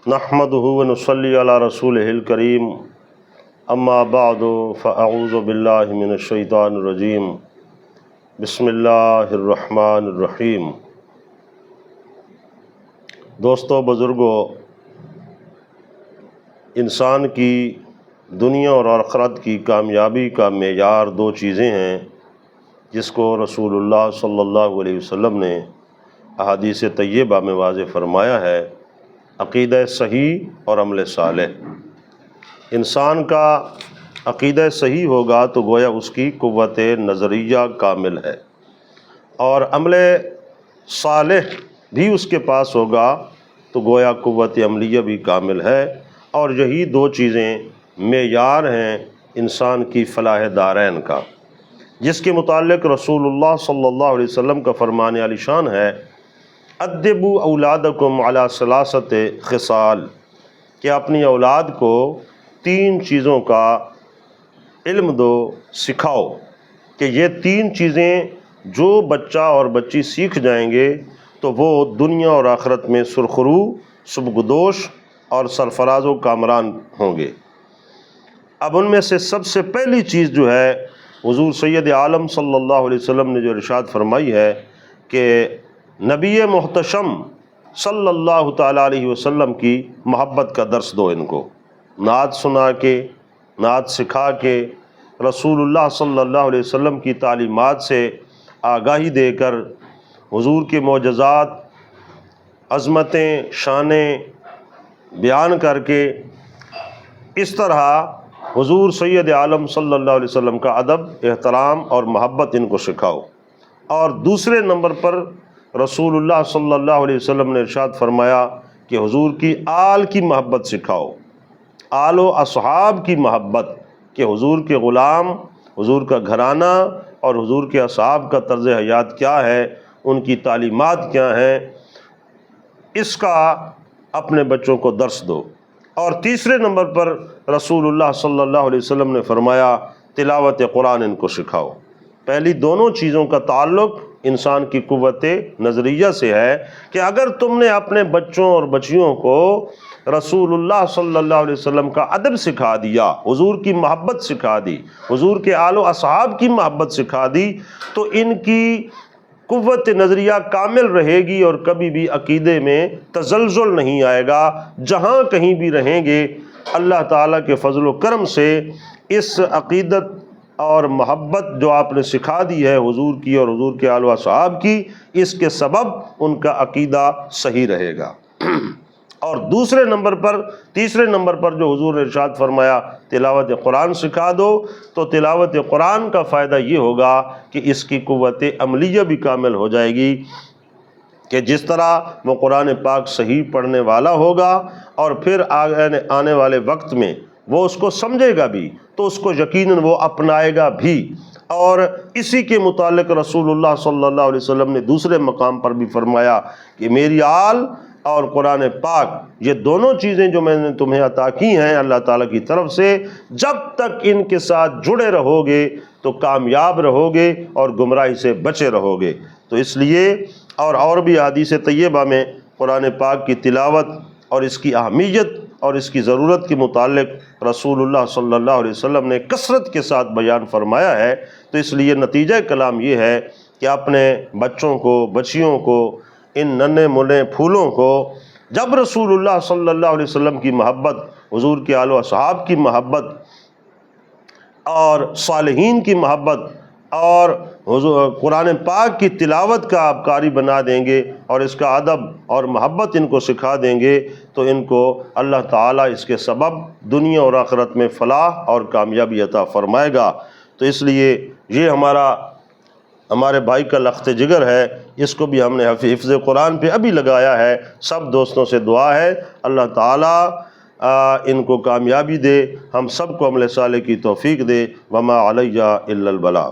نحمدہ و نصلی علی رسولہ الکریم اما بعد فاعوذ باللہ من الشیطان الرجیم بسم اللہ الرحمن الرحیم۔ دوستو، بزرگو، انسان کی دنیا اور آخرت کی کامیابی کا معیار دو چیزیں ہیں جس کو رسول اللہ صلی اللہ علیہ وسلم نے احادیث طیبہ میں واضح فرمایا ہے: عقیدہ صحیح اور عمل صالح۔ انسان کا عقیدہ صحیح ہوگا تو گویا اس کی قوت نظریہ کامل ہے، اور عمل صالح بھی اس کے پاس ہوگا تو گویا قوت عملیہ بھی کامل ہے، اور یہی دو چیزیں معیار ہیں انسان کی فلاح دارین کا، جس کے متعلق رسول اللہ صلی اللہ علیہ وسلم کا فرمان عالی شان ہے: ادبوا اولادکم علی ثلاثۃ خصال، کہ اپنی اولاد کو تین چیزوں کا علم دو، سکھاؤ، کہ یہ تین چیزیں جو بچہ اور بچی سیکھ جائیں گے تو وہ دنیا اور آخرت میں سرخرو، سبکدوش اور سرفراز و کامران ہوں گے۔ اب ان میں سے سب سے پہلی چیز جو ہے، حضور سید عالم صلی اللہ علیہ وسلم نے جو ارشاد فرمائی ہے کہ نبی محتشم صلی اللہ تعالیٰ علیہ وسلم کی محبت کا درس دو، ان کو نعت سنا کے، نعت سکھا کے، رسول اللہ صلی اللہ علیہ وسلم کی تعلیمات سے آگاہی دے کر، حضور کے معجزات، عظمتیں، شانیں بیان کر کے، اس طرح حضور سید عالم صلی اللہ علیہ وسلم کا ادب، احترام اور محبت ان کو سکھاؤ۔ اور دوسرے نمبر پر رسول اللہ صلی اللہ علیہ وسلم نے ارشاد فرمایا کہ حضور کی آل کی محبت سکھاؤ، آل و اصحاب کی محبت، کہ حضور کے غلام، حضور کا گھرانہ اور حضور کے اصحاب کا طرز حیات کیا ہے، ان کی تعلیمات کیا ہیں، اس کا اپنے بچوں کو درس دو۔ اور تیسرے نمبر پر رسول اللہ صلی اللہ علیہ وسلم نے فرمایا تلاوت قرآن ان کو سکھاؤ۔ پہلی دونوں چیزوں کا تعلق انسان کی قوت نظریہ سے ہے کہ اگر تم نے اپنے بچوں اور بچیوں کو رسول اللہ صلی اللہ علیہ وسلم کا ادب سکھا دیا، حضور کی محبت سکھا دی، حضور کے آل و اصحاب کی محبت سکھا دی، تو ان کی قوت نظریہ کامل رہے گی اور کبھی بھی عقیدے میں تزلزل نہیں آئے گا۔ جہاں کہیں بھی رہیں گے، اللہ تعالیٰ کے فضل و کرم سے اس عقیدت اور محبت جو آپ نے سکھا دی ہے حضور کی اور حضور کے آل و اصحاب کی، اس کے سبب ان کا عقیدہ صحیح رہے گا۔ اور دوسرے نمبر پر، تیسرے نمبر پر جو حضور نے ارشاد فرمایا تلاوت قرآن سکھا دو، تو تلاوت قرآن کا فائدہ یہ ہوگا کہ اس کی قوت عملیہ بھی کامل ہو جائے گی، کہ جس طرح وہ قرآن پاک صحیح پڑھنے والا ہوگا اور پھر آنے والے وقت میں وہ اس کو سمجھے گا بھی تو اس کو یقیناً وہ اپنائے گا بھی۔ اور اسی کے متعلق رسول اللہ صلی اللہ علیہ وسلم نے دوسرے مقام پر بھی فرمایا کہ میری آل اور قرآن پاک، یہ دونوں چیزیں جو میں نے تمہیں عطا کی ہیں اللہ تعالیٰ کی طرف سے، جب تک ان کے ساتھ جڑے رہو گے تو کامیاب رہو گے اور گمراہی سے بچے رہو گے۔ تو اس لیے اور بھی احادیث طیبہ میں قرآن پاک کی تلاوت اور اس کی اہمیت اور اس کی ضرورت کے متعلق رسول اللہ صلی اللہ علیہ وسلم نے کثرت کے ساتھ بیان فرمایا ہے۔ تو اس لیے نتیجہ کلام یہ ہے کہ اپنے بچوں کو، بچیوں کو، ان ننھے منھے پھولوں کو جب رسول اللہ صلی اللہ علیہ وسلم کی محبت، حضور کے آل و اصحاب کی محبت اور صالحین کی محبت اور قرآن پاک کی تلاوت کا آپ قاری بنا دیں گے اور اس کا ادب اور محبت ان کو سکھا دیں گے، تو ان کو اللہ تعالیٰ اس کے سبب دنیا اور آخرت میں فلاح اور کامیابی عطا فرمائے گا۔ تو اس لیے یہ ہمارے بھائی کا لخت جگر ہے، اس کو بھی ہم نے حفظ قرآن پہ ابھی لگایا ہے۔ سب دوستوں سے دعا ہے اللہ تعالیٰ ان کو کامیابی دے، ہم سب کو عمل صالح کی توفیق دے۔ وما علیہ الا البلاغ۔